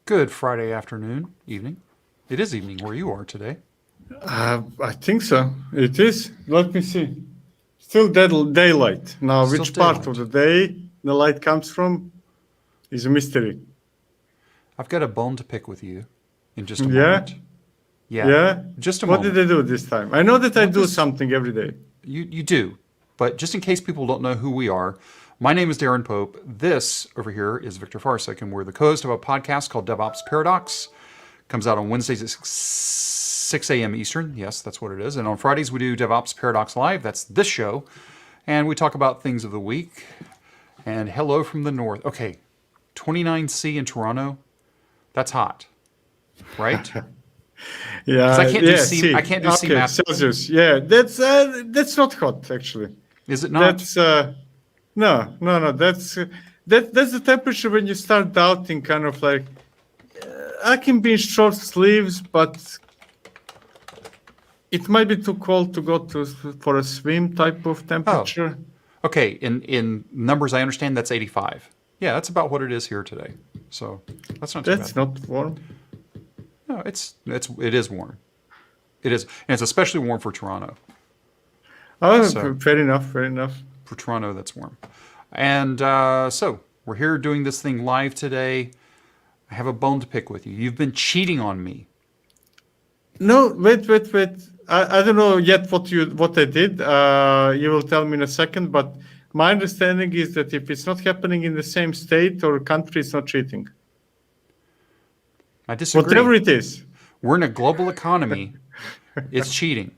Good Friday afternoon, evening. It is evening where you are today. I think so. It is. Let me see. Still daylight. Now, Still which part daylight. of the day the light comes from is a mystery. I've got a bone to pick with you in just a Yeah? moment. Yeah, Yeah? just a What did moment. I do this time? I know that I Well, do this something every day. you do, but just in case people don't know who we are, my name is Darren Pope. This over here is Victor Farsek, and we're the co-host of a podcast called DevOps Paradox. Comes out on Wednesdays at 6 a.m. Eastern. Yes, that's what it is. And on Fridays, we do DevOps Paradox Live. That's this show. And we talk about things of the week. And hello from the north. Okay, 29C in Toronto. That's hot, right? Because Yeah, I can't do yeah, C. see. I can't do C Okay, map. Celsius. Yeah, that's not hot actually. Is it not? That's no. That's the temperature when you start doubting, kind of like I can be in short sleeves, but it might be too cold to go for a swim type of Oh, temperature. okay. In numbers, I understand that's 85. Yeah, that's about what it is here today. So that's not too bad. That's not warm. No, it is warm. It is, and it's especially warm for Toronto. Oh, So fair enough, fair enough. for Toronto, that's warm. And so we're here doing this thing live today. I have a bone to pick with you. You've been cheating on me. No, wait. I don't know yet what I did. You will tell me in a second, but my understanding is that if it's not happening in the same state or country, it's not cheating. I disagree. Whatever it is. We're in a global economy. It's cheating.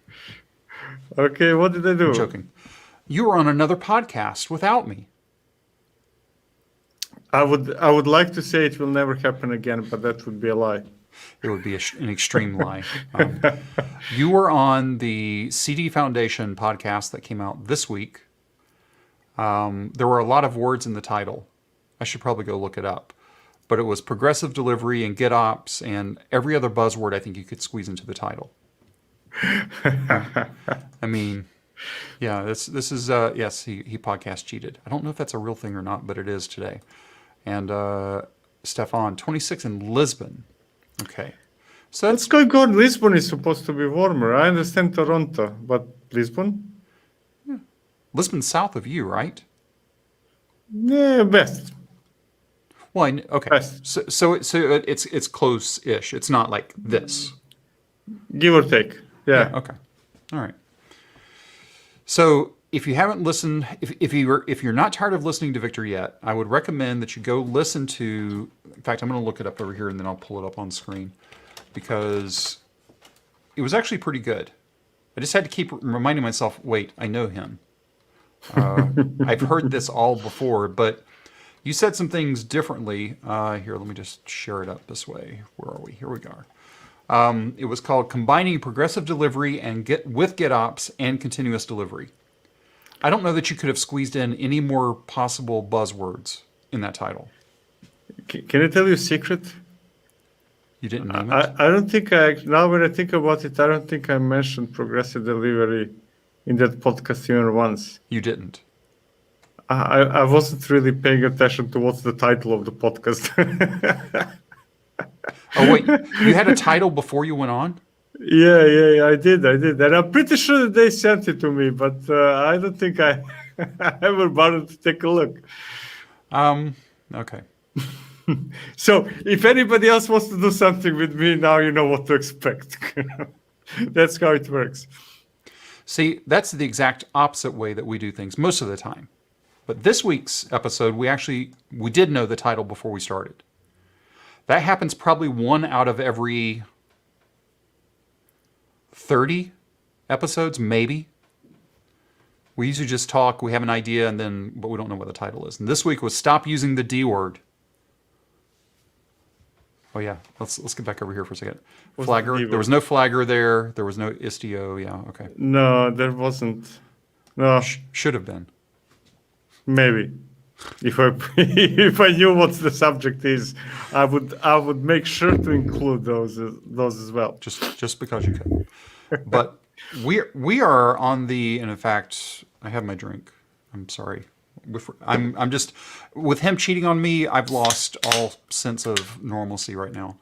Okay, what did I I'm do? joking. You were on another podcast without me. I would like to say it will never happen again, but that would be a lie. It would be an extreme lie. You were on the CD Foundation podcast that came out this week. There were a lot of words in the title. I should probably go look it up. But it was progressive delivery and GitOps and every other buzzword I think you could squeeze into the title. I mean, yeah, this is yes, he podcast cheated. I don't know if that's a real thing or not, but it is today. And Stefan, 26 in Lisbon. Okay, so What's going on? Lisbon is supposed to be warmer. I understand Toronto, but Lisbon? Lisbon's south of you, right? Yeah, best. Well, okay, Best. so it's close-ish. It's not like this. Give or take. Yeah. Yeah. Okay. All right. So if you haven't listened, if you're not tired of listening to Victor yet, I would recommend that you go listen to. In fact, I'm going to look it up over here and then I'll pull it up on screen because it was actually pretty good. I just had to keep reminding myself. Wait, I know him. I've heard this all before, but you said some things differently. Here, let me just share it up this way. Where are we? Here we go. It was called Combining Progressive Delivery with GitOps and Continuous Delivery. I don't know that you could have squeezed in any more possible buzzwords in that title. Can I tell you a secret? You didn't name it? I don't think now when I think about it, I don't think I mentioned progressive delivery in that podcast even once. You didn't. I wasn't really paying attention to what's the title of the podcast. Oh, wait. You had a title before you went on? Yeah, I did. And I'm pretty sure that they sent it to me, but I don't think I ever bothered to take a look. Okay. So if anybody else wants to do something with me, now you know what to expect. That's how it works. See, that's the exact opposite way that we do things most of the time. But this week's episode, we did know the title before we started. That happens probably 1 out of every 30 episodes, maybe. We usually just talk, we have an idea, but we don't know what the title is. And this week was Stop Using the D Word. Oh yeah, let's get back over here for a second. What's the D Flagger. word? There was no flagger there. There was no Istio. Yeah, okay. No, there wasn't. No, Should have been. maybe. If I if I knew what the subject is, I would make sure to include those as well. Just because you could. But we are on the, and in fact, I have my drink. I'm sorry. I'm just with him cheating on me. I've lost all sense of normalcy right now.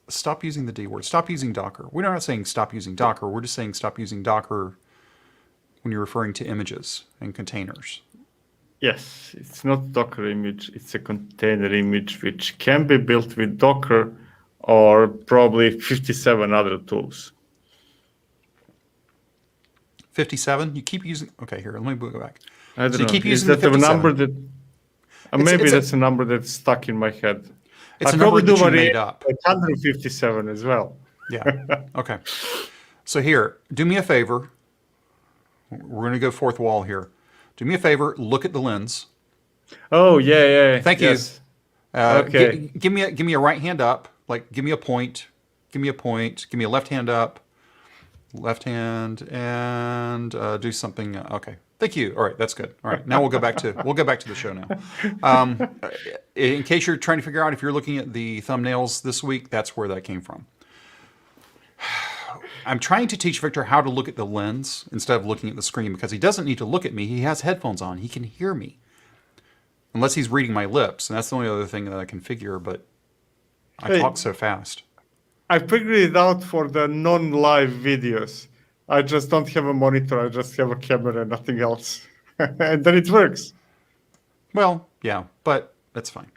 Stop using the D word. Stop using Docker. We're not saying stop using Docker. We're just saying stop using Docker when you're referring to images and containers. Yes, it's not Docker image. It's a container image which can be built with Docker or probably 57 other tools. 57? You keep using... Okay, here, let me go back. I don't So you know. keep Is using that the a 57. number that... maybe that's a number that's stuck in my head. It's I a number probably do that you made up. 157 as well. Yeah. Okay. So here, do me a favor. We're going to go fourth wall here. Do me a favor. Look at the lens. Oh, yeah. Thank yes. you. Okay. Give me a right hand up. Like, give me a point. Give me a point. Give me a left hand up. Left hand and do something. Okay. Thank you. All right, that's good. All right, now we'll go back to the show now. In case you're trying to figure out if you're looking at the thumbnails this week, that's where that came from. I'm trying to teach Victor how to look at the lens instead of looking at the screen because he doesn't need to look at me. He has headphones on. He can hear me. Unless he's reading my lips, and that's the only other thing that I can figure, but I talk so fast. I figured it out for the non-live videos. I just don't have a monitor. I just have a camera, nothing else. And then it works. Well, yeah, but that's fine.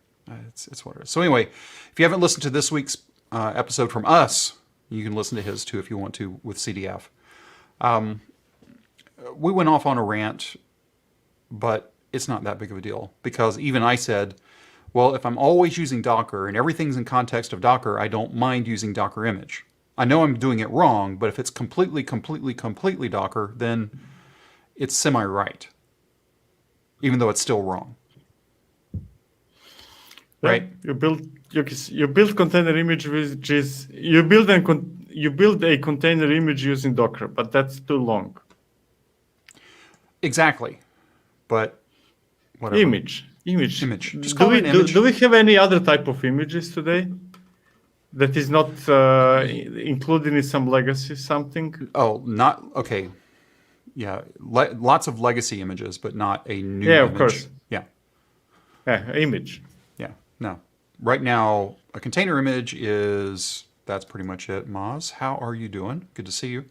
It's what it is. So anyway, if you haven't listened to this week's episode from us, you can listen to his too if you want to with CDF. We went off on a rant, but it's not that big of a deal because even I said, well, if I'm always using Docker and everything's in context of Docker, I don't mind using Docker image. I know I'm doing it wrong, but if it's completely Docker, then it's semi-right, even though it's still wrong. Yeah, Right? you build container image which is you build a container image using Docker, but that's too long. Exactly, but whatever. Image. Just call it an image. Do we have any other type of images today that is not included in some legacy something? Oh, not okay. Yeah, lots of legacy images, but not a new Yeah, image. of course. Yeah. Yeah, image. Yeah, no. Right now, a container image is, that's pretty much it. Maz, how are you doing? Good to see you.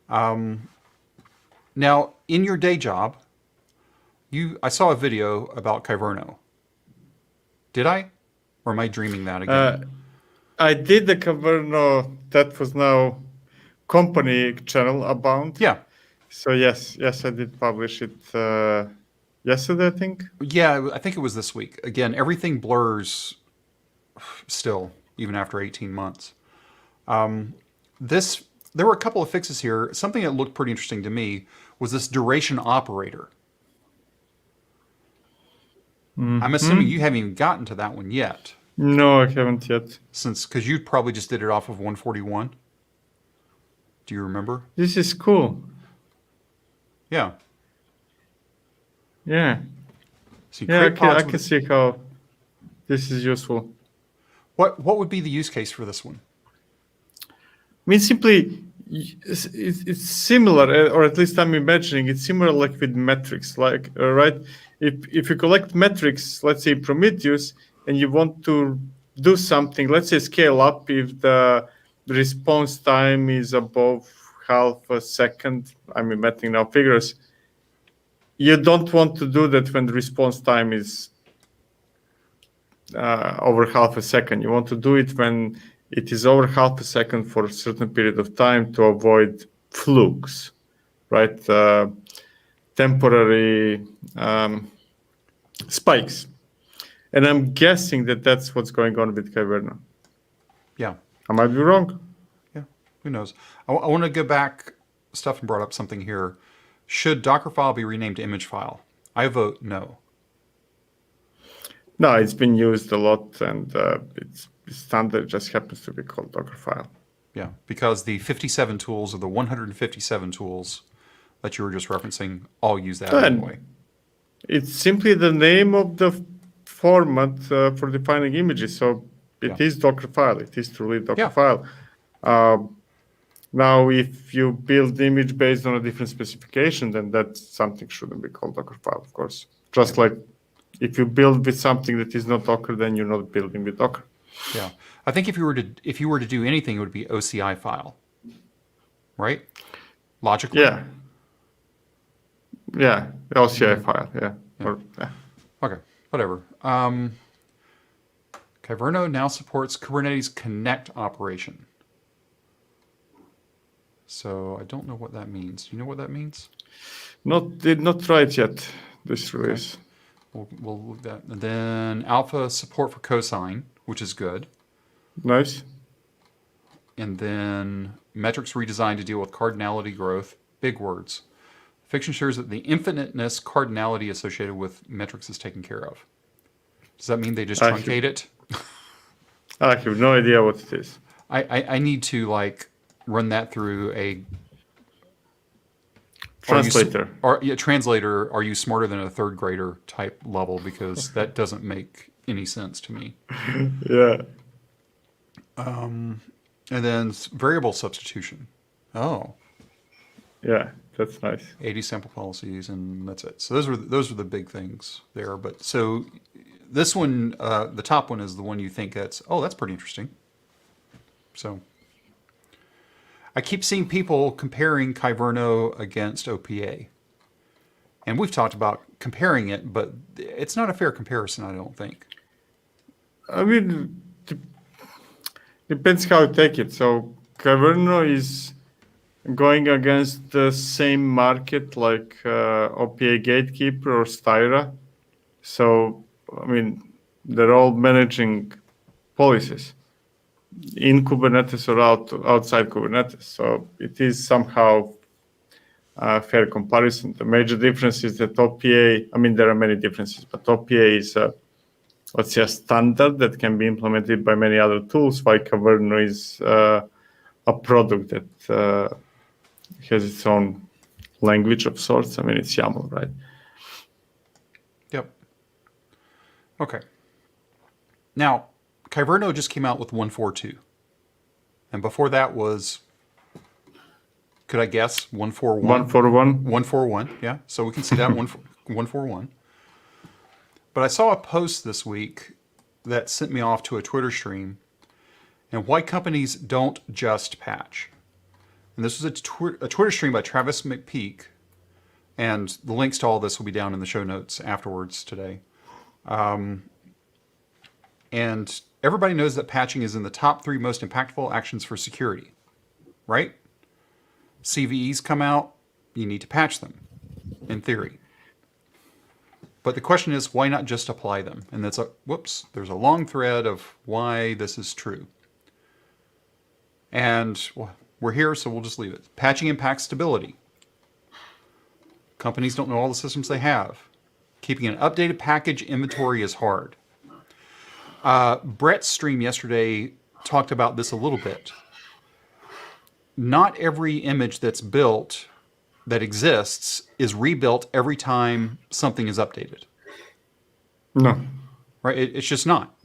Now, in your day job, I saw a video about Kyverno. Did I? Or am I dreaming that again? I did the Kyverno, that was now company channel about. Yeah. So yes, I did publish it yesterday, I think. Yeah, I think it was this week. Again, everything blurs still, even after 18 months. There were a couple of fixes here. Something that looked pretty interesting to me was this duration operator. Mm-hmm. I'm assuming you haven't even gotten to that one yet. No, I haven't yet. Because you probably just did it off of 141. Do you remember? This is cool. Yeah. Yeah. So I can see how this is useful. What would be the use case for this one? I mean, simply, it's similar, or at least I'm imagining it's similar like with metrics. Like, right, if you collect metrics, let's say Prometheus, and you want to do something, let's say scale up if the response time is above half a second, I'm imagining now figures, you don't want to do that when the response time is over half a second. You want to do it when it is over half a second for a certain period of time to avoid flukes, right? Temporary spikes. And I'm guessing that that's what's going on with Kyverno. Yeah. I might be wrong. Yeah, who knows? I want to go back. Stefan brought up something here. Should Dockerfile be renamed to image file? I vote no. No, it's been used a lot, and it's standard. It just happens to be called Dockerfile. Yeah, because the 57 tools or the 157 tools that you were just referencing all use that anyway. It's simply the name of the format for defining images. So it is Dockerfile. It is truly Dockerfile. Now, if you build the image based on a different specification, then that something shouldn't be called Dockerfile, of course. Just like if you build with something that is not Docker, then you're not building with Docker. Yeah, I think if you were to do anything, it would be OCI file, right? Logically. Yeah. Yeah. LCI file. Yeah. Or, yeah. Okay. Whatever. Kyverno now supports Kubernetes connect operation. So I don't know what that means. Do you know what that means? Did not try it yet, this release. Okay. We'll look at that. And then alpha support for cosign, which is good. Nice. And then metrics redesigned to deal with cardinality growth. Big words. Fix ensures that the infiniteness cardinality associated with metrics is taken care of. Does that mean they just truncate it? I have no idea what it is. I need to like run that through a translator. Translator. Are you smarter than a third grader type level? Because that doesn't make any sense to me. Yeah. And then variable substitution. Oh. Yeah, that's nice. 80 sample policies, and that's it. So those are the big things there. But so this one, the top one is the one you think that's pretty interesting. So I keep seeing people comparing Kyverno against OPA. And we've talked about comparing it, but it's not a fair comparison, I don't think. I mean, depends how you take it. So Kyverno is going against the same market like OPA Gatekeeper or Styra. So, I mean, they're all managing policies in Kubernetes or outside Kubernetes. So it is somehow a fair comparison. The major difference is that OPA, I mean, there are many differences, but OPA is let's say a standard that can be implemented by many other tools, while Kyverno is a product that has its own language of sorts. I mean, it's YAML, right? Yep. Okay. Now, Kyverno just came out with 1.4.2. And before that was, could I guess, 1.4.1? 1.4.1. 1.4.1, yeah. So we can see that 1.4.1. But I saw a post this week that sent me off to a Twitter stream, and why companies don't just patch. And this was a Twitter stream by Travis McPeak, and the links to all this will be down in the show notes afterwards today. And everybody knows that patching is in the top 3 most impactful actions for security, right? CVEs come out, you need to patch them, in theory. But the question is, why not just apply them? And there's a long thread of why this is true. And well, we're here, so we'll just leave it. Patching impacts stability. Companies don't know all the systems they have. Keeping an updated package inventory is hard. Brett's stream yesterday talked about this a little bit. Not every image that's built that exists is rebuilt every time something is updated. No. Right? It's just not.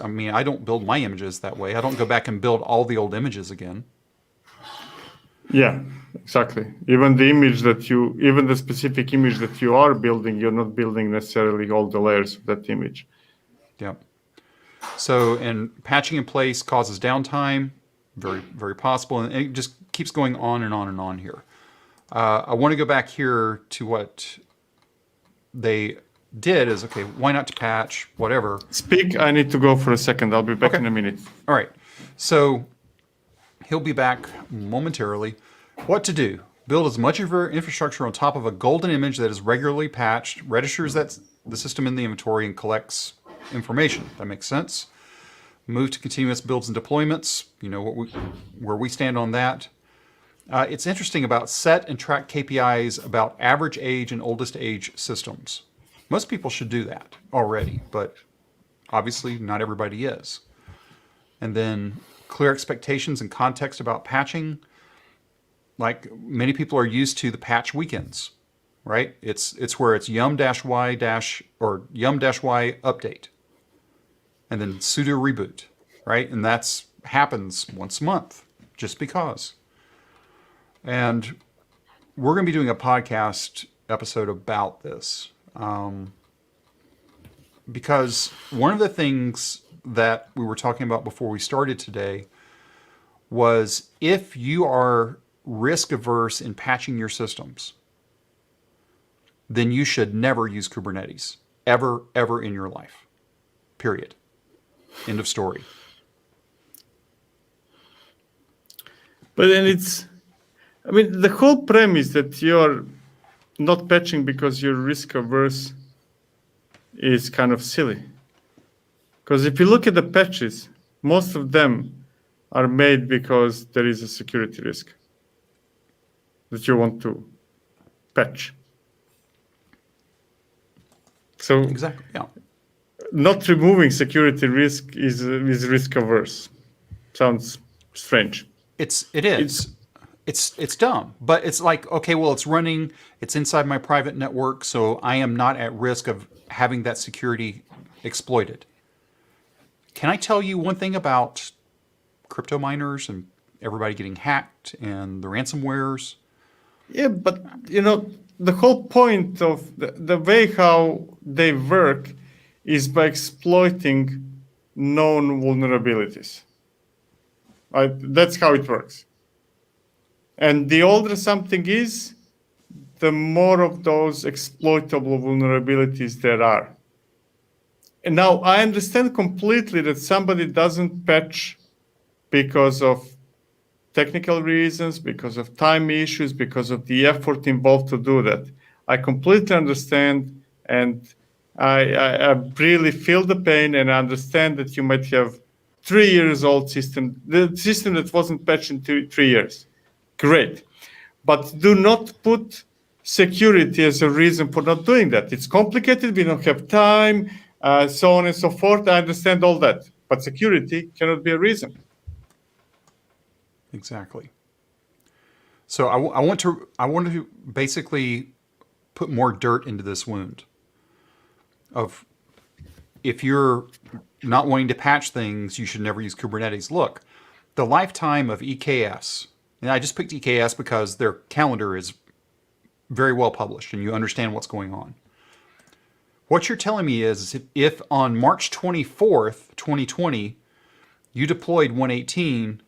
I mean, I don't build my images that way. I don't go back and build all the old images again. Yeah, exactly. Even the specific image that you are building, you're not building necessarily all the layers of that image. Yeah. So, and patching in place causes downtime, very, very possible, and it just keeps going on and on and on here. I want to go back here to what they did is, okay, why not to patch, whatever. Speak, I need to go for a second. I'll be back in a minute. All right. So he'll be back momentarily. What to do? Build as much of your infrastructure on top of a golden image that is regularly patched, registers that the system in the inventory, and collects information. That makes sense. Move to continuous builds and deployments. You know where we stand on that. It's interesting about set and track KPIs about average age and oldest age systems. Most people should do that already, but obviously not everybody is. And then clear expectations and context about patching. Like many people are used to the patch weekends, right? It's where it's yum-y yum-y update, and then sudo reboot, right? And happens once a month, just because. And we're going to be doing a podcast episode about this. Because one of the things that we were talking about before we started today was if you are risk averse in patching your systems, then you should never use Kubernetes. Ever in your life. Period. End of story. But then the whole premise that you're not patching because you're risk averse is kind of silly. Because if you look at the patches, most of them are made because there is a security risk that you want to patch. So Exactly. Yeah. not removing security risk is risk averse. Sounds strange. It is. It's dumb, but it's like, okay, well, it's running, it's inside my private network, so I am not at risk of having that security exploited. Can I tell you one thing about crypto miners and everybody getting hacked and the ransomwares? Yeah, but the whole point of the way how they work is by exploiting known vulnerabilities. That's how it works. And the older something is, the more of those exploitable vulnerabilities there are. And now I understand completely that somebody doesn't patch because of technical reasons, because of time issues, because of the effort involved to do that. I completely understand, and I really feel the pain, and I understand that you might have 3 years old system, the system that wasn't patched in 3 years. Great. But do not put security as a reason for not doing that. It's complicated, we don't have time, so on and so forth. I understand all that. But security cannot be a reason. Exactly. So I want to basically put more dirt into this wound of if you're not wanting to patch things, you should never use Kubernetes. Look, the lifetime of EKS, and I just picked EKS because their calendar is very well published and you understand what's going on. What you're telling me is if on March 24th, 2020, you deployed 118,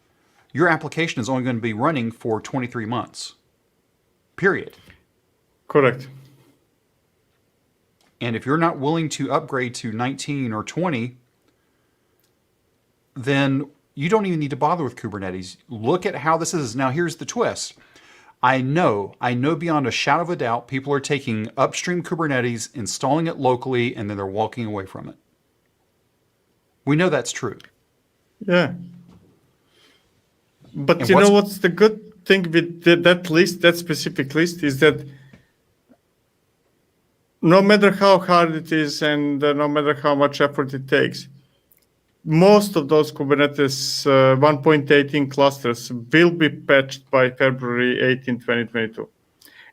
your application is only going to be running for 23 months. Period. Correct. And if you're not willing to upgrade to 19 or 20, then you don't even need to bother with Kubernetes. Look at how this is. Now, here's the twist. I know beyond a shadow of a doubt, people are taking upstream Kubernetes, installing it locally, and then they're walking away from it. We know that's true. Yeah. But And you know what's the good thing with that list, that specific list, is that no matter how hard it is and no matter how much effort it takes, most of those Kubernetes 1.18 clusters will be patched by February 18, 2022.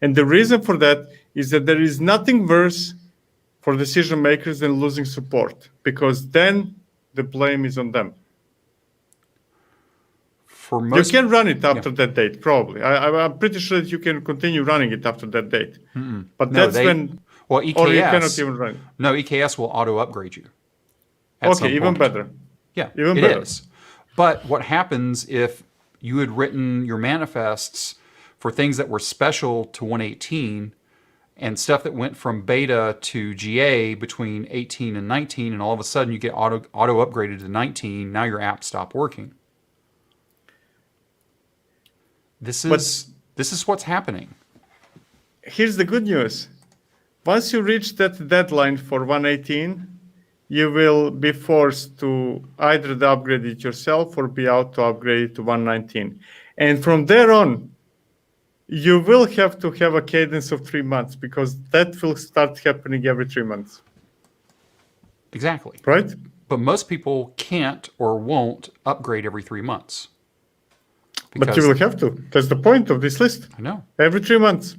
And the reason for that is that there is nothing worse for decision makers than losing support, because then the blame is on them. For most, you can run it after that date, probably. I'm pretty sure that you can continue running it after that date. But No, that's when, well, EKS, or you cannot even run it. No, EKS will auto upgrade you. at some Okay, even point. better. Yeah, Even it better. is. But what happens if you had written your manifests for things that were special to 118 and stuff that went from beta to GA between 18 and 19, and all of a sudden you get auto upgraded to 19, now your app stopped working. This is what's happening. Here's the good news. Once you reach that deadline for 118, you will be forced to either upgrade it yourself or be out to upgrade it to 119. And from there on, you will have to have a cadence of 3 months, because that will start happening every 3 months. Exactly. Right? But most people can't or won't upgrade every 3 months. But you will have to. That's the point of this list. I know. Every 3 months.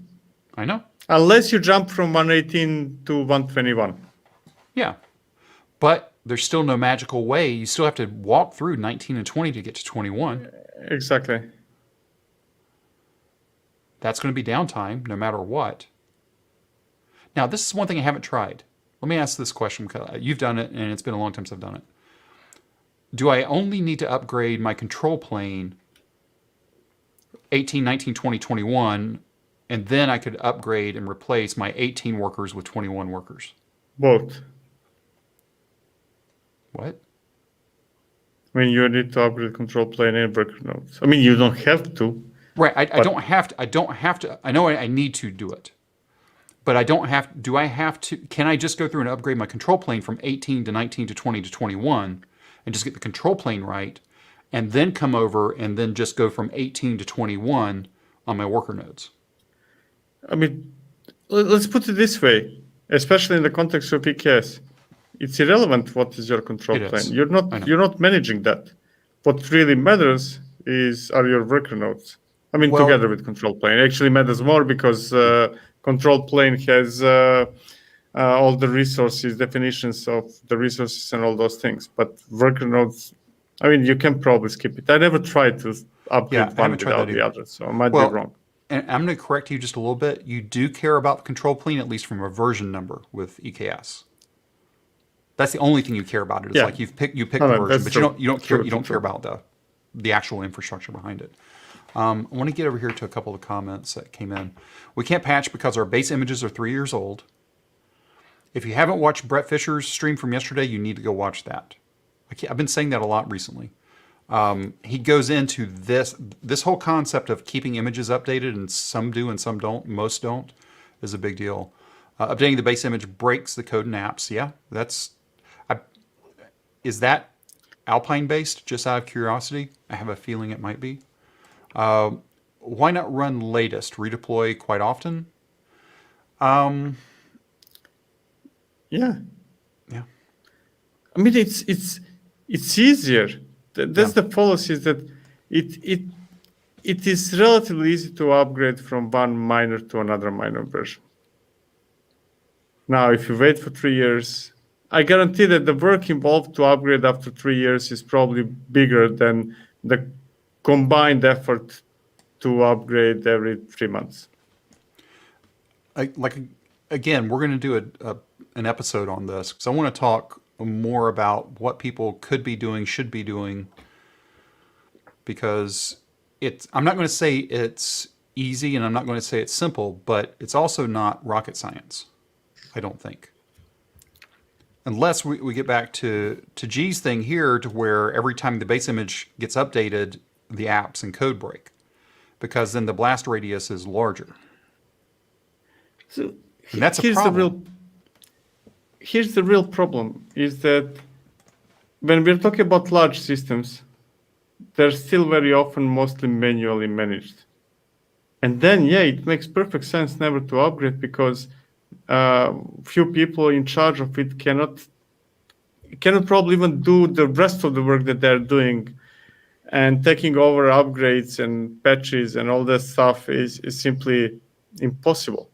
I know. Unless you jump from 118 to 121. Yeah. But there's still no magical way. You still have to walk through 19 and 20 to get to 21. Exactly. That's going to be downtime no matter what. Now, this is one thing I haven't tried. Let me ask this question, because you've done it, and it's been a long time since I've done it. Do I only need to upgrade my control plane 18, 19, 20, 21, and then I could upgrade and replace my 18 workers with 21 workers? Both. What? I mean, you need to upgrade control plane and worker nodes. I mean, you don't have to. Right. I don't have to. I don't have to. I know I need to do it. But I don't have, do I have to, can I just go through and upgrade my control plane from 18 to 19 to 20 to 21 and just get the control plane right, and then come over and then just go from 18 to 21 on my worker nodes? I mean, let's put it this way, especially in the context of EKS. It's irrelevant what is your control It plane. is. You're not managing that. What really matters are your worker nodes. I mean, Well, together with control plane. It actually matters more because control plane has all the resources, definitions of the resources and all those things. But worker nodes, I mean, you can probably skip it. I never tried to upgrade one without the other, so I might be wrong. And I'm going to correct you just a little bit. You do care about the control plane, at least from a version number with EKS. That's the only thing you care about. It's like you pick the version, but you don't care about the actual infrastructure behind it. I want to get over here to a couple of comments that came in. We can't patch because our base images are 3 years old. If you haven't watched Brett Fisher's stream from yesterday, you need to go watch that. I've been saying that a lot recently. He goes into this whole concept of keeping images updated, and some do and some don't, most don't, is a big deal. Updating the base image breaks the code in apps. Yeah, is that Alpine based? Just out of curiosity, I have a feeling it might be. Why not run latest? Redeploy quite often? Yeah. Yeah. I mean, it's easier. That's the policy, is that it is relatively easy to upgrade from one minor to another minor version. Now, if you wait for 3 years, I guarantee that the work involved to upgrade after 3 years is probably bigger than the combined effort to upgrade every 3 months. Again, we're going to do an episode on this because I want to talk more about what people could be doing, should be doing, because I'm not going to say it's easy and I'm not going to say it's simple, but it's also not rocket science, I don't think. Unless we get back to G's thing here, to where every time the base image gets updated, the apps and code break, because then the blast radius is larger. So and that's a problem. Here's the real problem, is that when we're talking about large systems, they're still very often mostly manually managed. And then, yeah, it makes perfect sense never to upgrade, because few people in charge of it cannot probably even do the rest of the work that they're doing, and taking over upgrades and patches and all that stuff is simply impossible.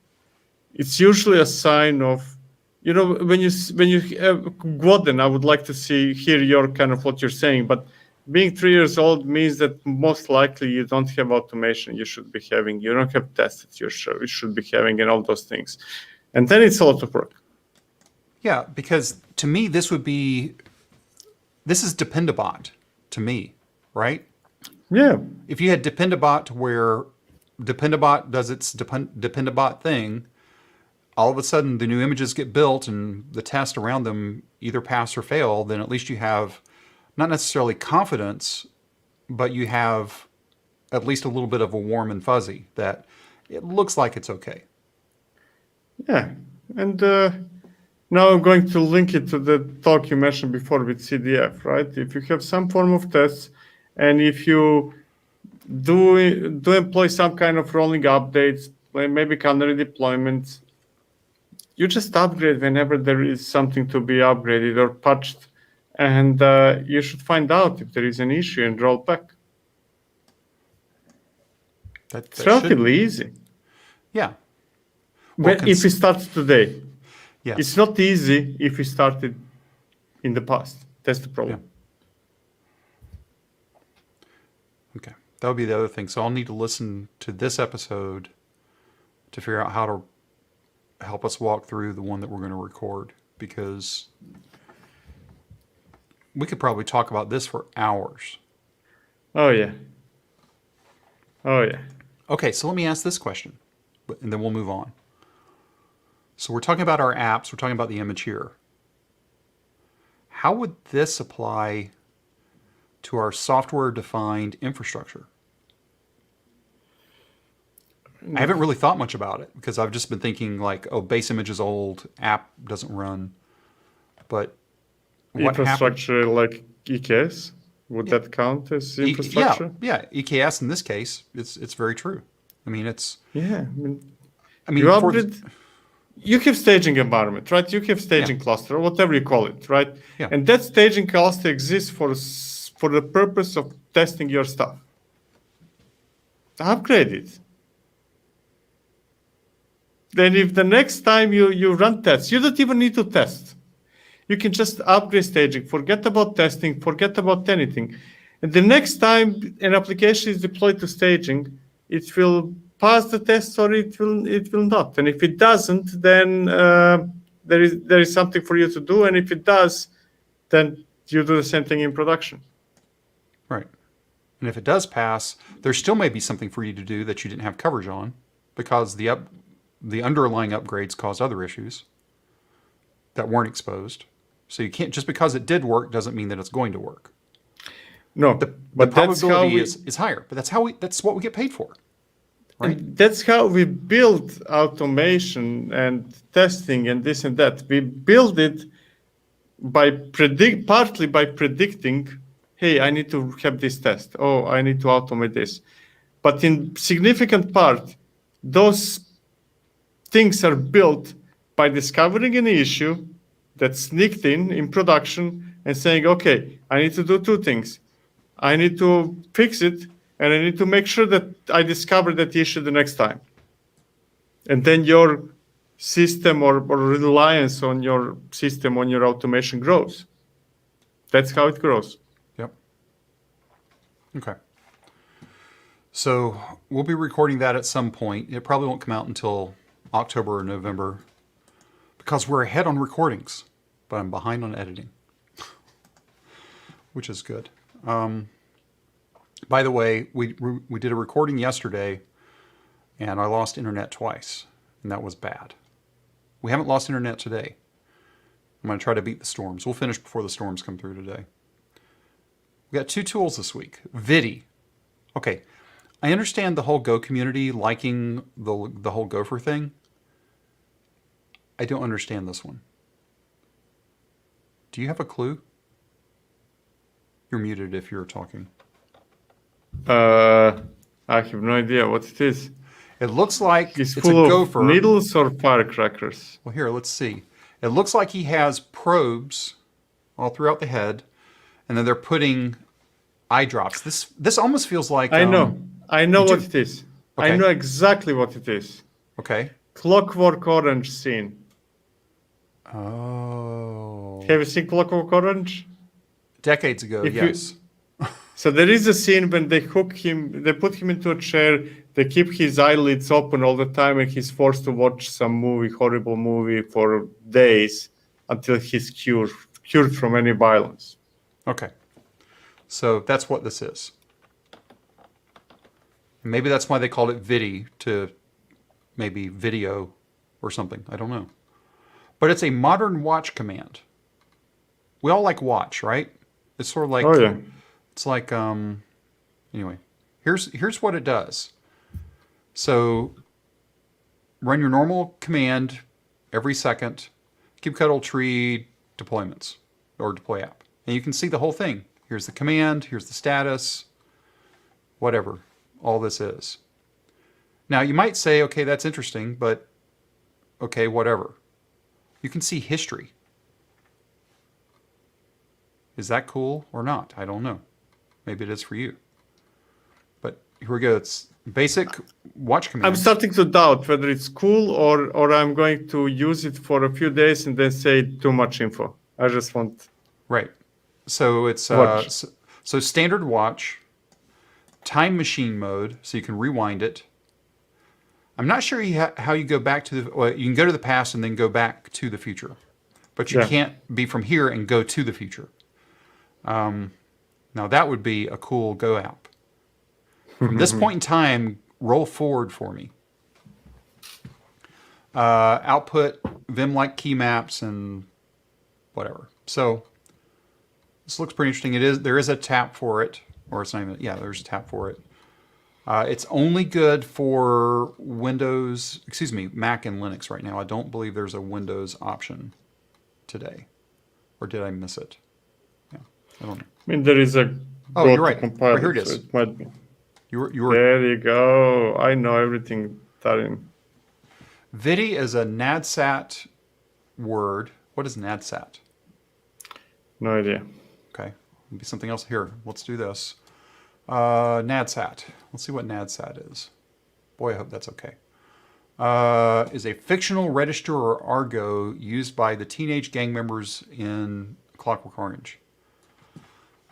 It's usually a sign of, when you Gordon, I would like to hear your kind of what you're saying, but being 3 years old means that most likely you don't have automation you should be having, you don't have tests that you should be having, and all those things. And then it's a lot of work. Yeah, because to me, this is Dependabot to me, right? Yeah. If you had Dependabot where Dependabot does its Dependabot thing, all of a sudden the new images get built and the tests around them either pass or fail, then at least you have not necessarily confidence, but you have at least a little bit of a warm and fuzzy that it looks like it's okay. Yeah, and now I'm going to link it to the talk you mentioned before with CDF, right? If you have some form of tests, and if you do employ some kind of rolling updates, maybe canary deployments, you just upgrade whenever there is something to be upgraded or patched, and you should find out if there is an issue and roll back. It's relatively easy. Yeah. Well, if we start today, yes. It's not easy if we started in the past. That's the problem. Yeah. Okay. That would be the other thing. So I'll need to listen to this episode to figure out how to help us walk through the one that we're going to record, because we could probably talk about this for hours. Oh yeah. Oh yeah. Okay, so let me ask this question, and then we'll move on. So we're talking about our apps, we're talking about the image here. How would this apply to our software-defined infrastructure? I haven't really thought much about it because I've just been thinking like, oh, base image is old, app doesn't run. But what Infrastructure like EKS, would that count as infrastructure? Yeah, EKS in this case, it's very true. I mean, Yeah, you have staging environment, right? You have staging cluster, or whatever you call it, right? Yeah. And that staging cluster exists for the purpose of testing your stuff. Upgrade it. Then if the next time you run tests, you don't even need to test. You can just upgrade staging, forget about testing, forget about anything. And the next time an application is deployed to staging, it will pass the test or it will not. And if it doesn't, then there is something for you to do. And if it does, then you do the same thing in production. Right. And if it does pass, there still may be something for you to do that you didn't have coverage on because the underlying upgrades caused other issues that weren't exposed. So you can't, just because it did work doesn't mean that it's going to work. No, the but probability is higher, but that's what we get paid for. Right? And that's how we build automation and testing and this and that. We build it partly by predicting, hey, I need to have this test. Oh, I need to automate this. But in significant part, those things are built by discovering an issue that sneaked in production and saying, okay, I need to do two things. I need to fix it, and I need to make sure that I discover that issue the next time. And then your system or reliance on your system, on your automation grows. That's how it grows. Yep. Okay. So we'll be recording that at some point. It probably won't come out until October or November because we're ahead on recordings, but I'm behind on editing, which is good. By the way, we did a recording yesterday and I lost internet twice, and that was bad. We haven't lost internet today. I'm going to try to beat the storms. We'll finish before the storms come through today. We got 2 tools this week. Vidi. Okay, I understand the whole Go community liking the whole Gopher thing. I don't understand this one. Do you have a clue? You're muted if you're talking. I have no idea what it is. It looks like It's it's a full Gopher. of needles or firecrackers. Well, here, let's see. It looks like he has probes all throughout the head, and then they're putting eye drops. This almost feels like... I know what it is. Okay. I know exactly what it is. Okay. Clockwork Orange scene. Oh. Have you seen Clockwork Orange? Decades ago, If you- yes. So there is a scene when they put him into a chair, they keep his eyelids open all the time, and he's forced to watch some horrible movie for days until he's cured from any violence. Okay. So that's what this is. Maybe that's why they called it Viddy, to maybe video or something. I don't know. But it's a modern watch command. We all like watch, right? It's sort of like... Oh, yeah. It's like, anyway, here's what it does. So run your normal command every second, kubectl tree deployments or deploy app. And you can see the whole thing. Here's the command, here's the status, whatever all this is. Now you might say, okay, that's interesting, but okay, whatever. You can see history. Is that cool or not? I don't know. Maybe it is for you. But here we go. It's basic watch command. I'm starting to doubt whether it's cool or I'm going to use it for a few days and then say too much info. I just want... Right. So it's Watch. so standard watch, time machine mode, so you can rewind it. I'm not sure how you go back to the, well, you can go to the past and then go back to the future, but you can't be from here and go to the future. Now that would be a cool Go app. From this point in time, roll forward for me. Output Vim-like key maps and whatever. So this looks pretty interesting. There is a tap for it, or it's not even, yeah, there's a tap for it. It's only good for Windows, excuse me, Mac and Linux right now. I don't believe there's a Windows option today. Or did I miss it? Yeah, I don't know. I mean, there is a Oh, you're right. compiler, Here it is. so it might be. You were. There you go. I know everything, Tarim. Vidi is a NADSAT word. What is NADSAT? No idea. Okay, maybe something else here. Let's do this. NADSAT. Let's see what NADSAT is. Boy, I hope that's okay. Is a fictional register or Argo used by the teenage gang members in Clockwork Orange.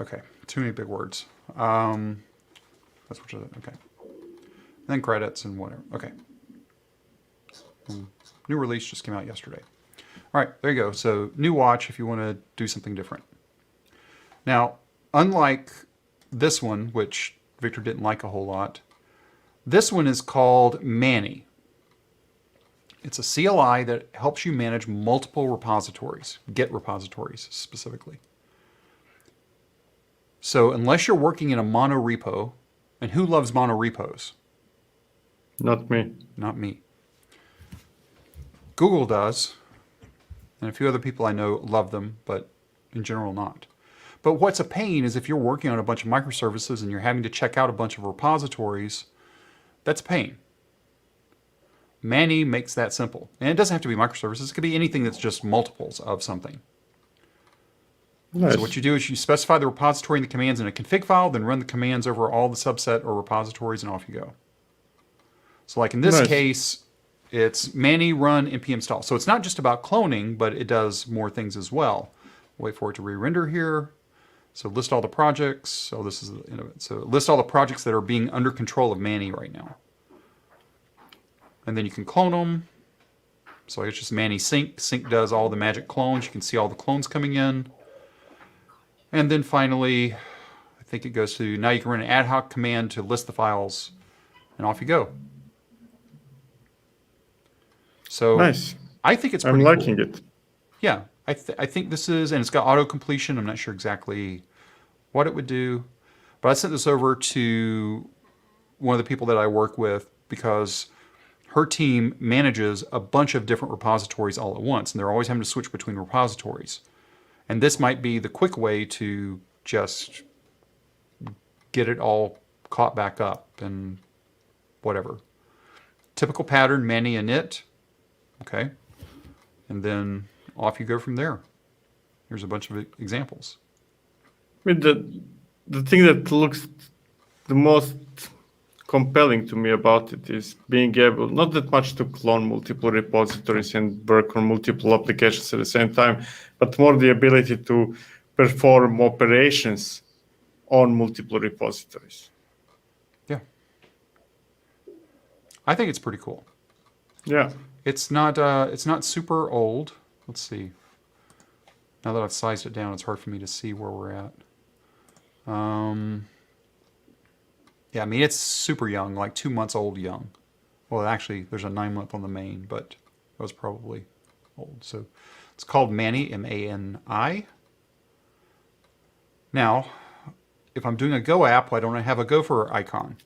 Okay, too many big words. That's what okay. And then credits and whatever. Okay. New release just came out yesterday. All right, there you go. So new watch if you want to do something different. Now, unlike this one, which Victor didn't like a whole lot, this one is called Mani. It's a CLI that helps you manage multiple repositories, Git repositories specifically. So unless you're working in a mono repo, and who loves mono repos? Not me. Not me. Google does, and a few other people I know love them, but in general not. But what's a pain is if you're working on a bunch of microservices and you're having to check out a bunch of repositories, that's a pain. Mani makes that simple. And it doesn't have to be microservices. It could be anything that's just multiples of something. Nice. So what you do is you specify the repository and the commands in a config file, then run the commands over all the subset or repositories, and off you go. So like in this case, it's Mani run npm install. So it's not just about cloning, but it does more things as well. Wait for it to re-render here. So list all the projects. So this is the end of it. So list all the projects that are being under control of Mani right now. And then you can clone them. So it's just Mani sync. Sync does all the magic clones. You can see all the clones coming in. And then finally, I think it goes to, now you can run an ad hoc command to list the files, and off you go. So nice. I think it's pretty I'm liking cool. it. Yeah, I think this is, and it's got auto completion. I'm not sure exactly what it would do, but I sent this over to one of the people that I work with because her team manages a bunch of different repositories all at once, and they're always having to switch between repositories. And this might be the quick way to just get it all caught back up and whatever. Typical pattern, Mani init. Okay. And then off you go from there. Here's a bunch of examples. I mean, the thing that looks the most compelling to me about it is being able, not that much to clone multiple repositories and work on multiple applications at the same time, but more the ability to perform operations on multiple repositories. Yeah. I think it's pretty cool. Yeah. It's not super old. Let's see. Now that I've sized it down, it's hard for me to see where we're at. Yeah, I mean, it's super young, like 2 months old young. Well, actually, there's a 9-month on the main, but that was probably old. So it's called Mani, M-A-N-I. Now, if I'm doing a Go app, why don't I have a Gopher icon?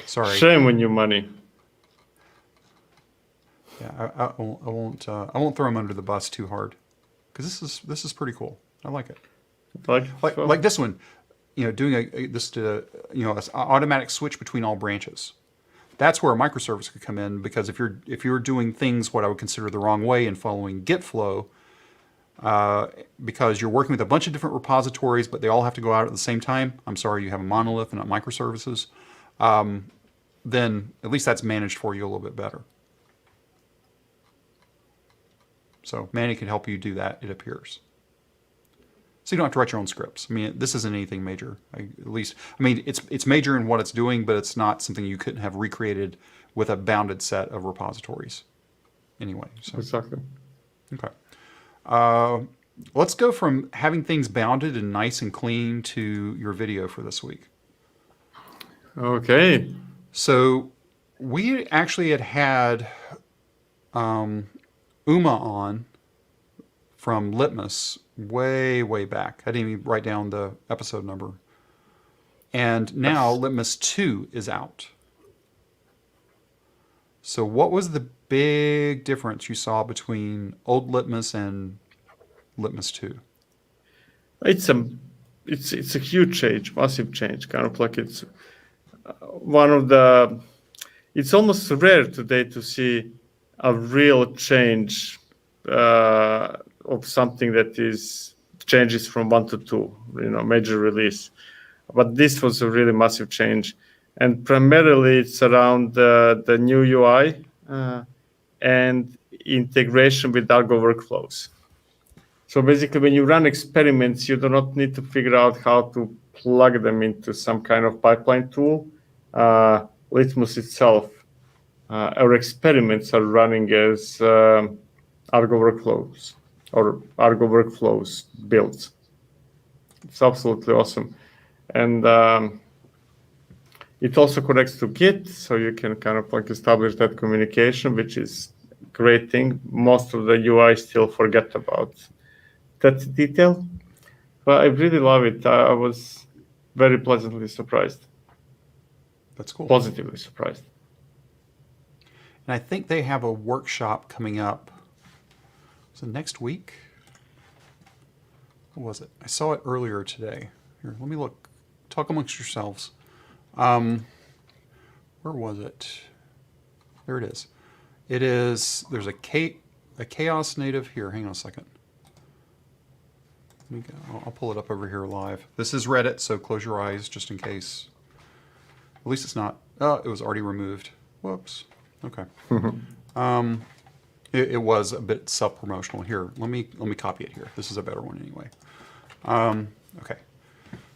Sorry. Shame on you, money. Yeah, I won't throw him under the bus too hard, because this is pretty cool. I like it. Like this one, doing an automatic switch between all branches. That's where a microservice could come in, because if you're doing things what I would consider the wrong way and following Git flow, because you're working with a bunch of different repositories, but they all have to go out at the same time. I'm sorry, you have a monolith and not microservices. Then at least that's managed for you a little bit better. So Mani can help you do that, it appears. So you don't have to write your own scripts. I mean, this isn't anything major. It's major in what it's doing, but it's not something you couldn't have recreated with a bounded set of repositories. Anyway, so Exactly. okay. Let's go from having things bounded and nice and clean to your video for this week. Okay. So we actually had Uma on from Litmus way back. I didn't even write down the episode number. And now Litmus 2 is out. So what was the big difference you saw between old Litmus and Litmus 2? It's a huge change, massive change. Kind of like it's one of the. It's almost rare today to see a real change of something that changes from 1 to 2. Major release. But this was a really massive change, and primarily it's around the new UI and integration with Argo workflows. So basically, when you run experiments, you do not need to figure out how to plug them into some kind of pipeline tool. Litmus itself, our experiments are running as Argo workflows or Argo workflows builds. It's absolutely awesome. And it also connects to Git, so you can kind of like establish that communication, which is a great thing. Most of the UI still forget about that detail, but I really love it. I was very pleasantly surprised. That's cool. Positively surprised. And I think they have a workshop coming up. So next week? What was it? I saw it earlier today. Here, let me look. Talk amongst yourselves. Where was it? There it is. There's a chaos native here. Hang on a second. Let me go. I'll pull it up over here live. This is Reddit, so close your eyes just in case. At least it's not. Oh, it was already removed. Whoops. Okay. It was a bit self-promotional. Here, let me copy it here. This is a better one anyway. Okay.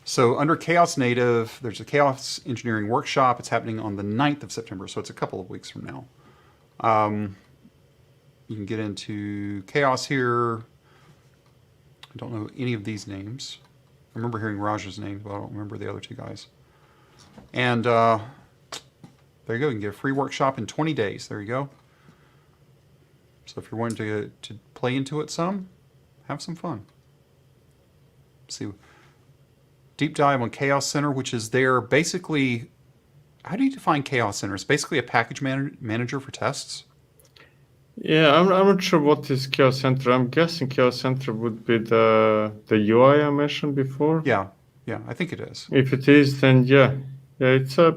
So under Chaos Native, there's a Chaos Engineering Workshop. It's happening on the 9th of September, so it's a couple of weeks from now. You can get into Chaos here. I don't know any of these names. I remember hearing Raj's name, but I don't remember the other two guys. And there you go. You can get a free workshop in 20 days. There you go. So if you're wanting to play into it some, have some fun. Let's see. Deep dive on Chaos Center, which is there basically. How do you define Chaos Center? It's basically a package manager for tests. Yeah, I'm not sure what is Chaos Center. I'm guessing Chaos Center would be the UI I mentioned before. Yeah, I think it is. If it is, then yeah, it's a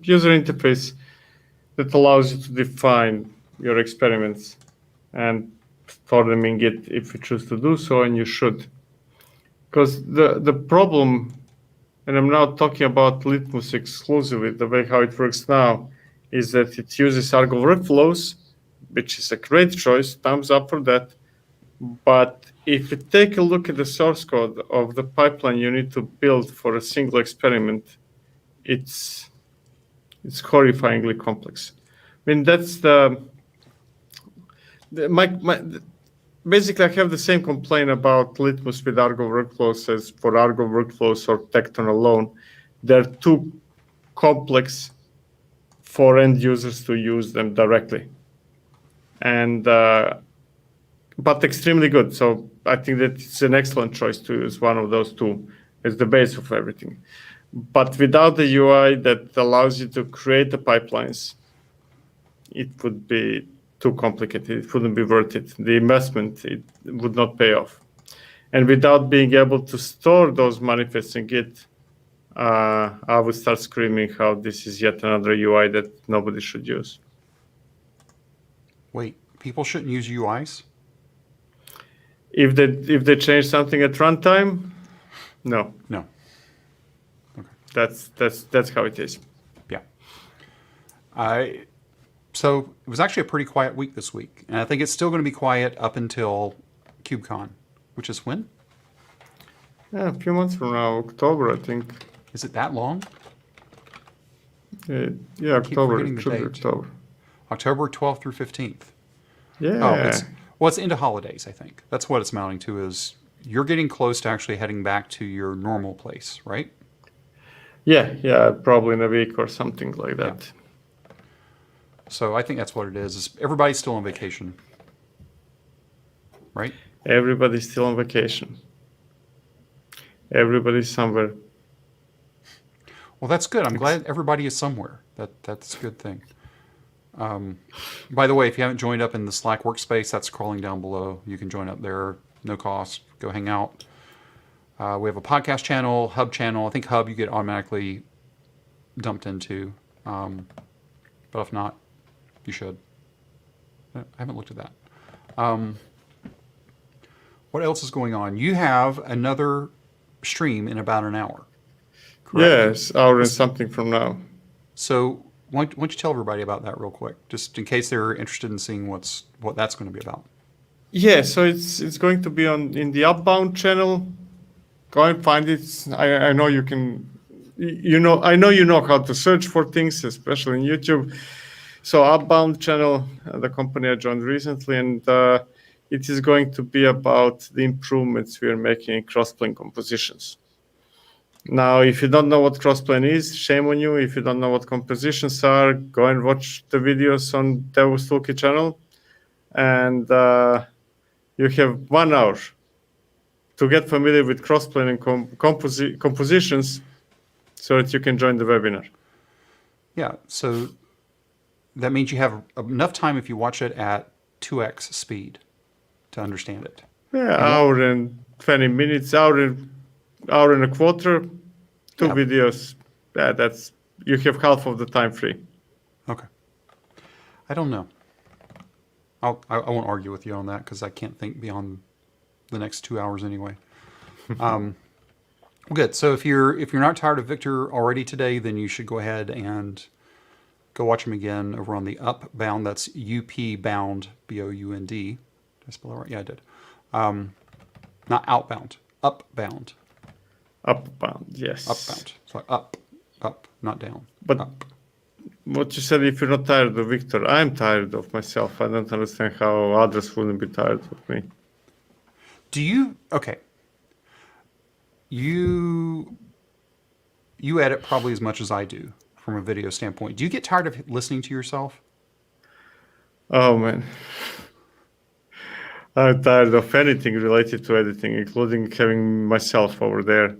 user interface that allows you to define your experiments and store them in Git if you choose to do so, and you should. Because the problem, and I'm now talking about Litmus exclusively, the way how it works now, is that it uses Argo workflows, which is a great choice, thumbs up for that. But if you take a look at the source code of the pipeline you need to build for a single experiment, it's horrifyingly complex. I mean, that's basically, I have the same complaint about Litmus with Argo workflows as for Argo workflows or Tecton alone. They're too complex for end users to use them directly. And but extremely good. So I think that it's an excellent choice to use one of those two as the base of everything. But without the UI that allows you to create the pipelines, it would be too complicated. It wouldn't be worth it. The investment, it would not pay off. And without being able to store those manifests in Git, I would start screaming how this is yet another UI that nobody should use. Wait, people shouldn't use UIs? If they change something at runtime, no. No. Okay. That's how it is. Yeah. So it was actually a pretty quiet week this week, and I think it's still going to be quiet up until KubeCon, which is when? Yeah, a few months from now, October, I think. Is it that long? Yeah, keep October. forgetting It the should be date. October. October 12th through 15th. Yeah. It's into holidays, I think. That's what it's amounting to is you're getting close to actually heading back to your normal place, right? Yeah, probably in a week or something like that. So I think that's what it is everybody's still on vacation, right? Everybody's still on vacation. Everybody's somewhere. Well, that's good. I'm glad everybody is somewhere. That's a good thing. By the way, if you haven't joined up in the Slack workspace, that's scrolling down below. You can join up there, no cost. Go hang out. We have a podcast channel, Hub channel. I think Hub you get automatically dumped into, but if not, you should. I haven't looked at that. What else is going on? You have another stream in about an hour. Correct? Yes, hour and something from now. So why don't you tell everybody about that real quick, just in case they're interested in seeing what that's going to be about. Yeah, so it's going to be in the Upbound channel. Go and find it. I know you can, I know you know how to search for things, especially in YouTube. So Upbound channel, the company I joined recently, and it is going to be about the improvements we are making in crossplane compositions. Now, if you don't know what crossplane is, shame on you. If you don't know what compositions are, go and watch the videos on DevOps Toolkit channel, and you have 1 hour to get familiar with crossplane and compositions so that you can join the webinar. Yeah, so that means you have enough time if you watch it at 2x speed to understand it. Yeah, hour and 20 minutes, hour and a quarter, two videos. Yeah, you have half of the time free. Okay. I don't know. I won't argue with you on that because I can't think beyond the next 2 hours anyway. Good. So if you're not tired of Victor already today, then you should go ahead and go watch him again over on the Upbound. That's UP Bound, BOUND. Did I spell that right? Yeah, I did. Not Outbound. Upbound. Upbound, yes. Upbound. So up, not down. But up. What you said, if you're not tired of Victor, I'm tired of myself. I don't understand how others wouldn't be tired of me. Okay. You edit probably as much as I do from a video standpoint. Do you get tired of listening to yourself? Oh, man. I'm tired of anything related to editing, including having myself over there.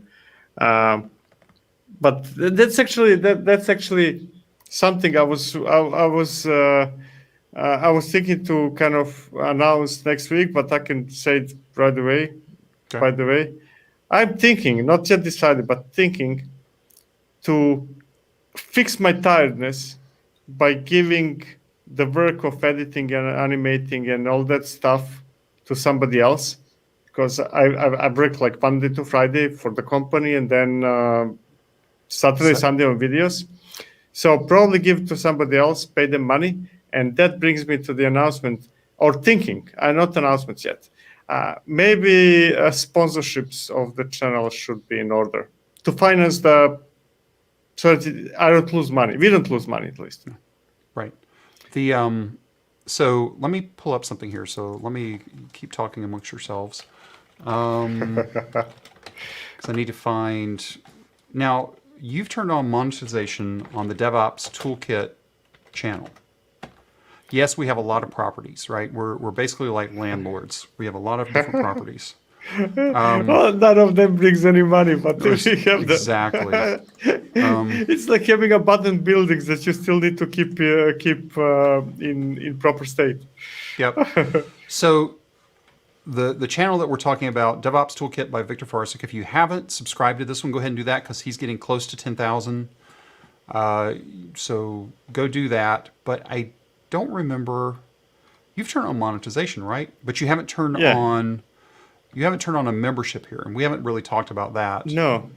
But that's actually something I was thinking to kind of announce next week, but I can say it right away. Okay. By the way, I'm thinking, not yet decided, but thinking to fix my tiredness by giving the work of editing and animating and all that stuff to somebody else, because I work like Monday to Friday for the company, and then Saturday, Sunday on videos. So probably give it to somebody else, pay them money, and that brings me to the announcement, or thinking, not announcements yet. Maybe sponsorships of the channel should be in order to finance so that I don't lose money. We don't lose money, at least. Right. So let me pull up something here. So let me keep talking amongst yourselves. Because I need to find... Now, you've turned on monetization on the DevOps Toolkit channel. Yes, we have a lot of properties, right? We're basically like landlords. We have a lot of different properties. Well, none of them brings any money, but we have exactly. It's like having abandoned buildings that you still need to keep in proper state. Yep. So the channel that we're talking about, DevOps Toolkit by Victor Farsik. If you haven't subscribed to this one, go ahead and do that because he's getting close to 10,000. So go do that. But I don't remember. You've turned on monetization, right? But you haven't turned on. You haven't turned on a membership here, and we haven't really talked about that. No.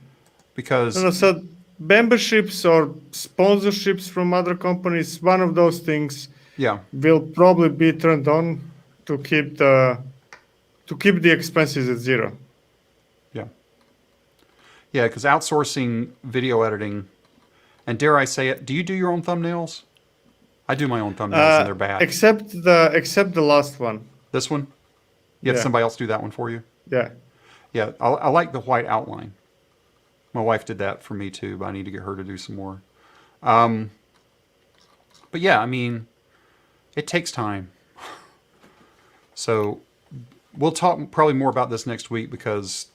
Because... No, so memberships or sponsorships from other companies, one of those things will probably be turned on to keep the expenses at zero. Yeah. Yeah, because outsourcing video editing, and dare I say it, do you do your own thumbnails? I do my own thumbnails, and they're bad. Except the last one. This one? You have Yeah. somebody else do that one for you? Yeah. Yeah, I like the white outline. My wife did that for me too, but I need to get her to do some more. But yeah, I mean, it takes time. So we'll talk probably more about this next week because,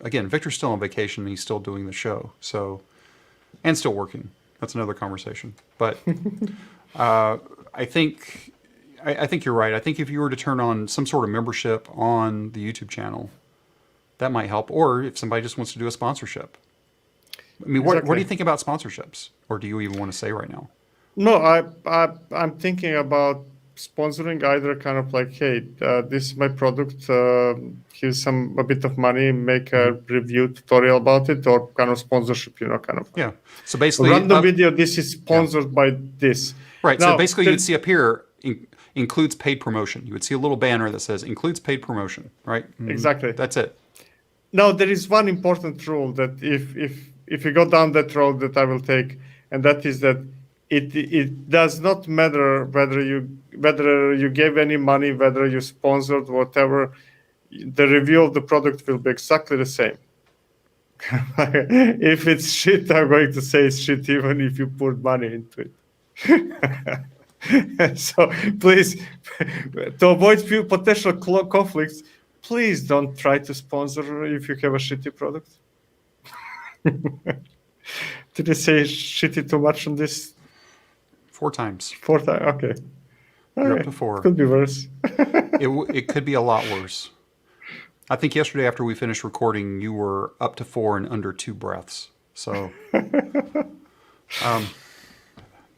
again, Victor's still on vacation and he's still doing the show. So, and still working. That's another conversation. But I think you're right. I think if you were to turn on some sort of membership on the YouTube channel, that might help. Or if somebody just wants to do a sponsorship. I mean, what do you think about sponsorships? Or do you even want to say right now? No, I'm thinking about sponsoring either kind of like, hey, this is my product. Here's a bit of money. Make a review tutorial about it, or kind of sponsorship. Kind of. Yeah. So basically, random video. This is sponsored by this. Right. Now, so basically, you'd see up here includes paid promotion. You would see a little banner that says includes paid promotion. Right. Exactly. That's it. Now there is one important rule that if you go down that road that I will take, and that is that it does not matter whether you gave any money, whether you sponsored, whatever. The review of the product will be exactly the same. If it's shit, I'm going to say it's shit even if you put money into it. So please, to avoid few potential conflicts, please don't try to sponsor if you have a shitty product. Did I say shitty too much on this? 4 times. 4 times, okay. You're up to 4. Could be worse. It could be a lot worse. I think yesterday after we finished recording, you were up to 4 in under 2 breaths. So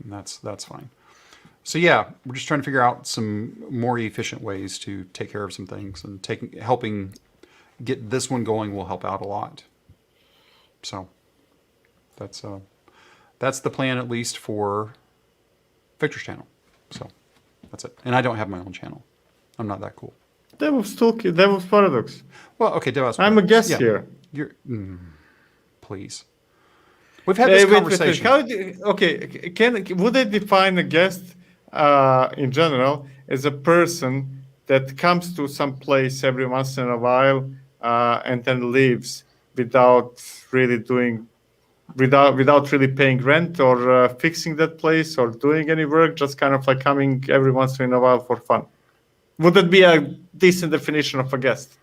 that's fine. So yeah, we're just trying to figure out some more efficient ways to take care of some things, and helping get this one going will help out a lot. So that's the plan, at least for Victor's channel. So that's it. And I don't have my own channel. I'm not that cool. DevOps Toolkit, DevOps Paradox. Well, okay, DevOps. I'm a guest yeah. here. You're please. We've had this conversation. Would I define a guest in general as a person that comes to some place every once in a while and then leaves without really paying rent or fixing that place or doing any work, just kind of like coming every once in a while for fun? Would that be a decent definition of a guest?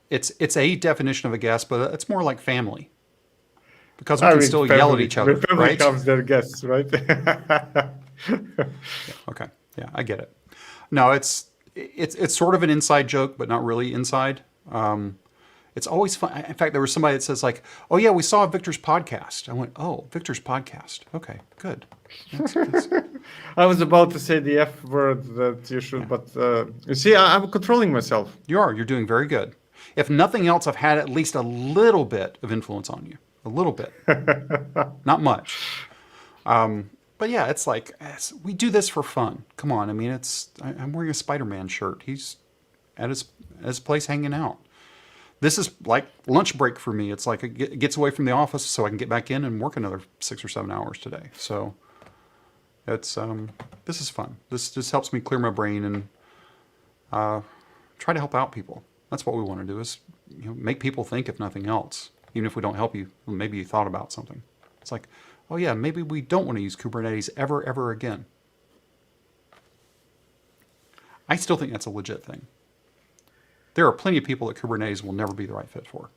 It's a definition of a guest, but it's more like family, because we can still yell at each other, family right? comes their guests, right? Okay, yeah, I get it. No, it's sort of an inside joke, but not really inside. It's always fun. In fact, there was somebody that says like, "Oh yeah, we saw Victor's podcast." I went, "Oh, Victor's podcast. Okay, good." That's I was about to say the F word that you should, but you see, I'm controlling myself. You're doing very good. If nothing else, I've had at least a little bit of influence on you. A little bit. Not much. But yeah, it's like, we do this for fun. Come on. I mean, I'm wearing a Spider-Man shirt. He's at his place hanging out. This is like lunch break for me. It's like it gets away from the office so I can get back in and work another 6 or 7 hours today. So it's this is fun. This just helps me clear my brain and try to help out people. That's what we want to do, is make people think, if nothing else. Even if we don't help you, maybe you thought about something. It's like, oh yeah, maybe we don't want to use Kubernetes ever again. I still think that's a legit thing. There are plenty of people that Kubernetes will never be the right fit for.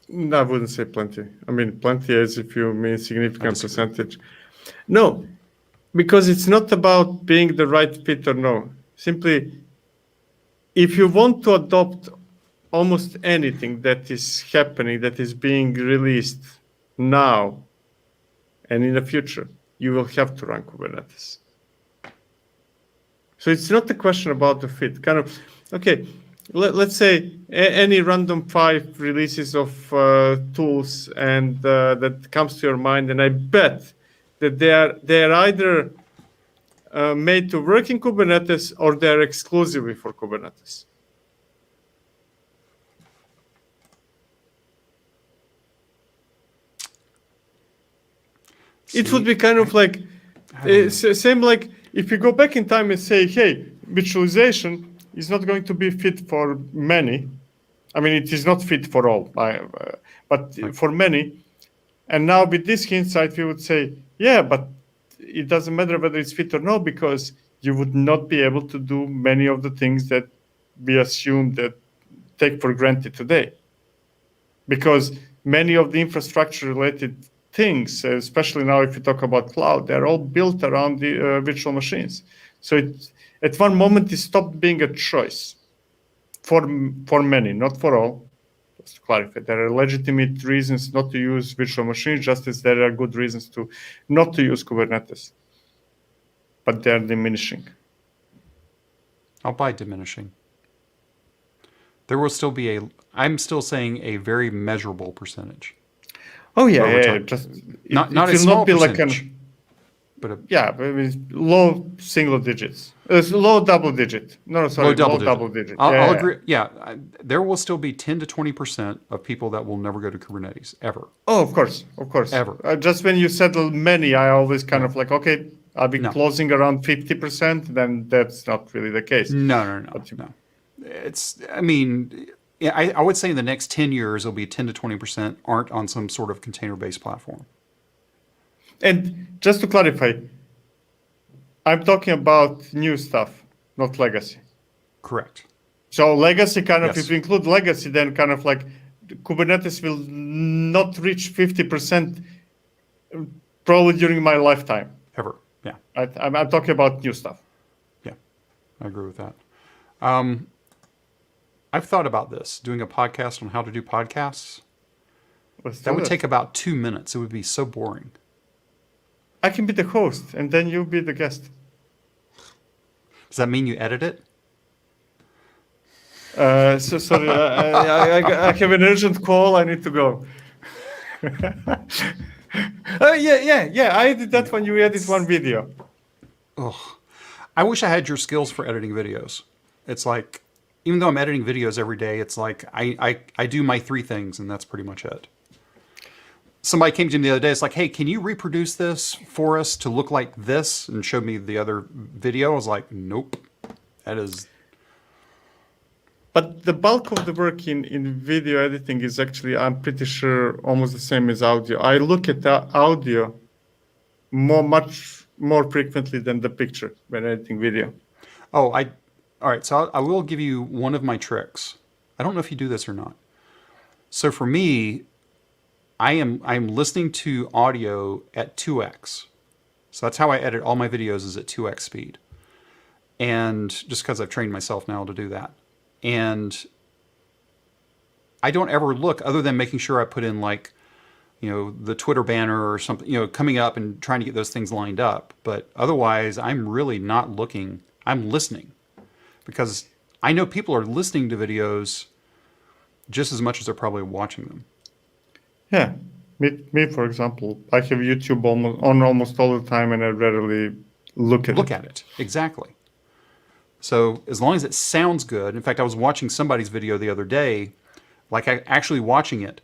No, I wouldn't say plenty. I mean, plenty as if you mean significant percentage. No, because it's not about being the right fit or no. Simply, if you want to adopt almost anything that is happening, that is being released now and in the future, you will have to run Kubernetes. So it's not a question about the fit. Kind of, okay, let's say any random 5 releases of tools and that comes to your mind, and I bet that they're either made to work in Kubernetes or they're exclusively for Kubernetes. It would be kind of like same like if you go back in time and say, hey, virtualization is not going to be fit for many. I mean, it is not fit for all, but for many. And now with this hindsight, we would say, yeah, but it doesn't matter whether it's fit or no, because you would not be able to do many of the things that we assume that take for granted today. Because many of the infrastructure related things, especially now if you talk about cloud, they're all built around the virtual machines. So at one moment, it stopped being a choice for many, not for all. Just to clarify, there are legitimate reasons not to use virtual machines, just as there are good reasons to not to use Kubernetes. But they're diminishing. I'll buy diminishing. There will still be I'm still saying a very measurable percentage. Oh yeah. Just not a small percentage. But low single digits. Low double digit. No, sorry, low double digit. I'll agree. Yeah, there will still be 10 to 20% of people that will never go to Kubernetes, ever. Oh, of course. Ever. Just when you said many, I always kind of like, okay, I'll be closing around 50%, then that's not really the case. No. I would say in the next 10 years, it'll be 10 to 20% aren't on some sort of container-based platform. And just to clarify, I'm talking about new stuff, not legacy. Correct. So legacy kind of, if you include legacy, then kind of like Kubernetes will not reach 50% probably during my lifetime. Ever, yeah. I'm talking about new stuff. Yeah, I agree with that. I've thought about this, doing a podcast on how to do podcasts. That would take about 2 minutes. It would be so boring. I can be the host, and then you be the guest. Does that mean you edit it? So sorry, I have an urgent call. I need to go. Yeah. I did that when you edit one video. Ugh. I wish I had your skills for editing videos. It's like, even though I'm editing videos every day, it's like I do my 3 things, and that's pretty much it. Somebody came to me the other day. It's like, hey, can you reproduce this for us to look like this? And showed me the other video. I was like, nope. That is... But the bulk of the work in video editing is actually, I'm pretty sure, almost the same as audio. I look at the audio much more frequently than the picture when editing video. All right, so I will give you one of my tricks. I don't know if you do this or not. So for me, I'm listening to audio at 2x. So that's how I edit all my videos, is at 2x speed. And just because I've trained myself now to do that. And I don't ever look, other than making sure I put in like, the Twitter banner or something, coming up and trying to get those things lined up. But otherwise, I'm really not looking. I'm listening. Because I know people are listening to videos just as much as they're probably watching them. Yeah, me for example, I have YouTube almost all the time, and I rarely look at it. Exactly. So as long as it sounds good. In fact, I was watching somebody's video the other day, like actually watching it,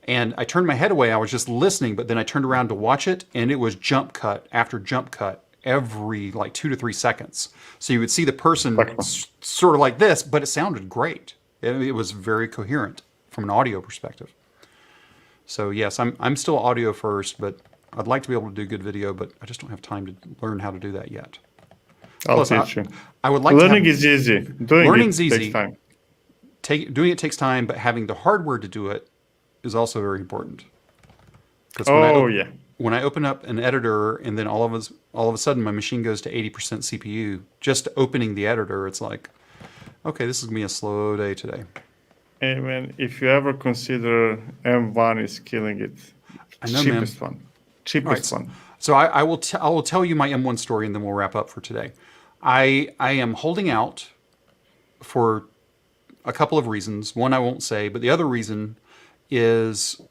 and I turned my head away. I was just listening, but then I turned around to watch it, and it was jump cut after jump cut every like 2 to 3 seconds. So you would see the person sort of like this, but it sounded great. It was very coherent from an audio perspective. So yes, I'm still audio first, but I'd like to be able to do good video, but I just don't have time to learn how to do that yet. I'll teach you. I would like learning is easy. Learning's easy. Takes time. Doing it takes time, but having the hardware to do it is also very important. When I open up an editor, and then all of a sudden my machine goes to 80% CPU, just opening the editor, it's like, okay, this is gonna be a slow day today. And man, if you ever consider M1 is killing it, I know, cheapest one. So I will tell you my M1 story, and then we'll wrap up for today. I am holding out for a couple of reasons. One I won't say, but the other reason is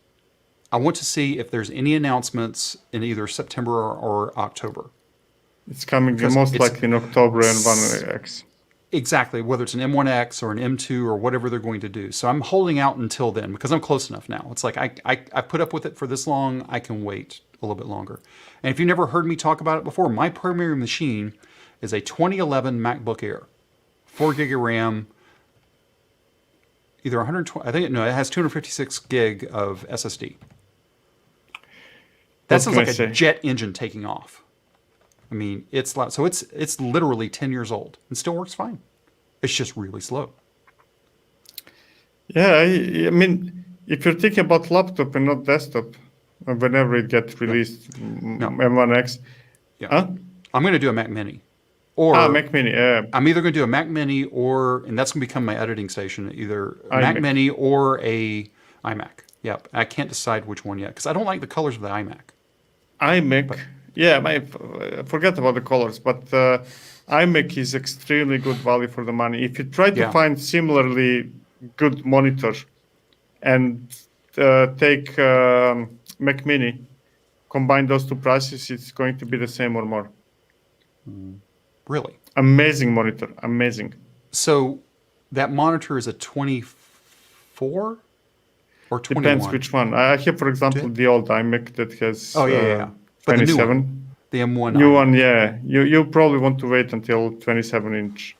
I want to see if there's any announcements in either September or October. It's coming most likely in October, M1X. Exactly, whether it's an M1X or an M2 or whatever they're going to do. So I'm holding out until then because I'm close enough now. It's like I put up with it for this long. I can wait a little bit longer. And if you never heard me talk about it before, my primary machine is a 2011 MacBook Air, 4 gig of RAM, either 120. I think it has 256 gig of SSD. That sounds like a jet engine taking off. I mean, it's loud. So it's literally 10 years old and still works fine. It's just really slow. Yeah, I mean, if you're thinking about laptop and not desktop, whenever it gets released, M1X. Yeah. Huh? I'm going to do a Mac Mini. Or Mac Mini. I'm either going to do a Mac Mini and that's going to become my editing station, either Mac Mini or a iMac. Yep. I can't decide which one yet because I don't like the colors of the iMac. Forget about the colors, but iMac is extremely good value for the money. If you try to find similarly good monitor and take Mac Mini, combine those two prices, it's going to be the same or more. Really? Amazing monitor, amazing. So that monitor is a 24 or 21? Depends which one. I have, for example, the old iMac that has 27. The M1. New one, yeah. You probably want to wait until 27 inch.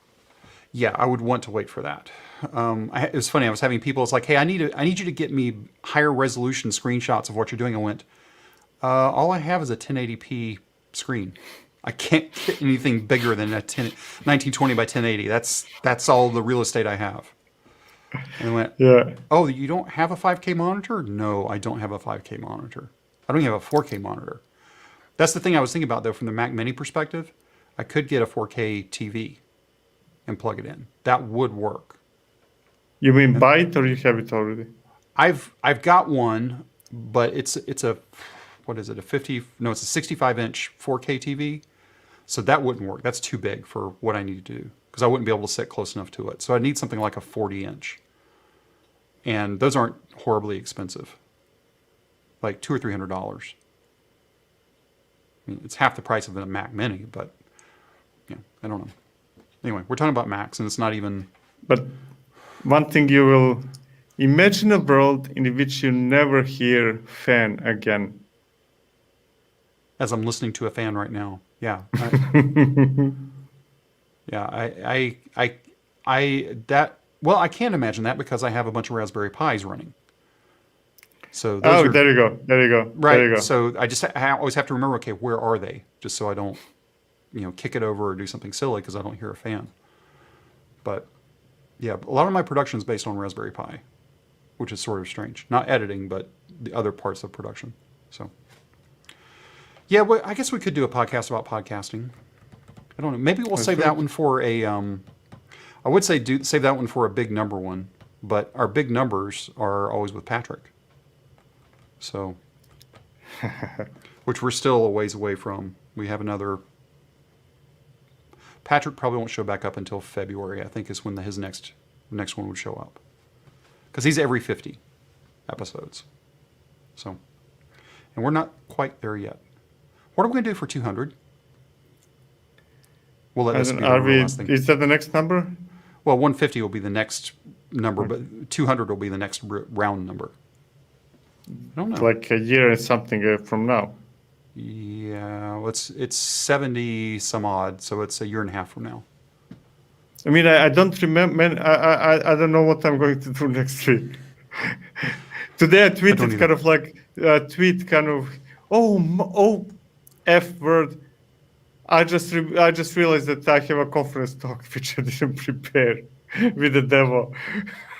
Yeah, I would want to wait for that. It was funny. I was having people. It's like, hey, I need you to get me higher resolution screenshots of what you're doing. I went, all I have is a 1080p screen. I can't get anything bigger than a 1920 by 1080. That's all the real estate I have. And I went, oh, you don't have a 5K monitor? No, I don't have a 5K monitor. I don't even have a 4K monitor. That's the thing I was thinking about, though, from the Mac Mini perspective. I could get a 4K TV and plug it in. That would work. You mean buy it or you have it already? I've got one, but it's a what is it? It's a 65-inch 4K TV. So that wouldn't work. That's too big for what I need to do because I wouldn't be able to sit close enough to it. So I need something like a 40-inch. And those aren't horribly expensive. Like $200 or $300. I mean, it's half the price of a Mac Mini, but I don't know. Anyway, we're talking about Macs, and it's not even. But one thing you will imagine a world in which you never hear fan again. As I'm listening to a fan right now, yeah. I can't imagine that because I have a bunch of Raspberry Pis running. So there you go. Right. There you go. So I always have to remember, okay, where are they? Just so I don't, kick it over or do something silly because I don't hear a fan. But yeah, a lot of my production is based on Raspberry Pi, which is sort of strange. Not editing, but the other parts of production. So yeah, well, I guess we could do a podcast about podcasting. I don't know. Maybe we'll save that one for a. I would say save that one for a big number one, but our big numbers are always with Patrick. So, which we're still a ways away from. We have another. Patrick probably won't show back up until February. I think is when his next one would show up, because he's every 50 episodes. So, and we're not quite there yet. What are we going to do for 200? We'll let this be the last thing. Is that the next number? Well, 150 will be the next number, but 200 will be the next round number. I don't know. Like a year and something from now. Yeah, well, it's 70 some odd, so it's a year and a half from now. I mean, I don't remember. I don't know what I'm going to do next week. Today I tweeted F word. I just realized that I have a conference talk which I didn't prepare with the demo.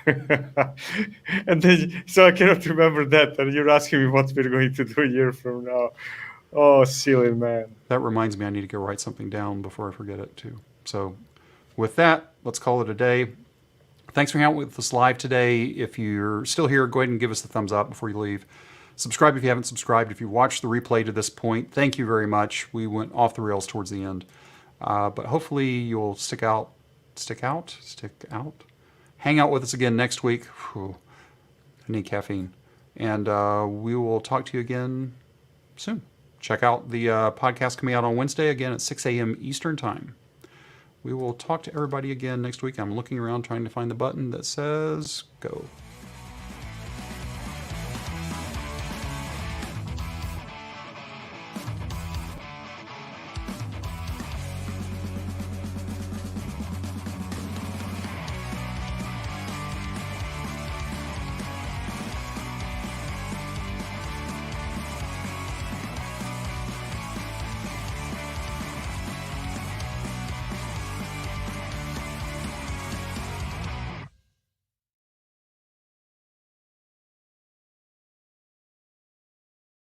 And then, so I cannot remember that. And you're asking me what we're going to do a year from now. Oh, silly man. That reminds me, I need to go write something down before I forget it too. So with that, let's call it a day. Thanks for hanging out with us live today. If you're still here, go ahead and give us the thumbs up before you leave. Subscribe if you haven't subscribed. If you watched the replay to this point, thank you very much. We went off the rails towards the end. But hopefully you'll stick out. Hang out with us again next week. Whew, I need caffeine. And we will talk to you again soon. Check out the podcast coming out on Wednesday, again at 6 a.m. Eastern Time. We will talk to everybody again next week. I'm looking around trying to find the button that says go.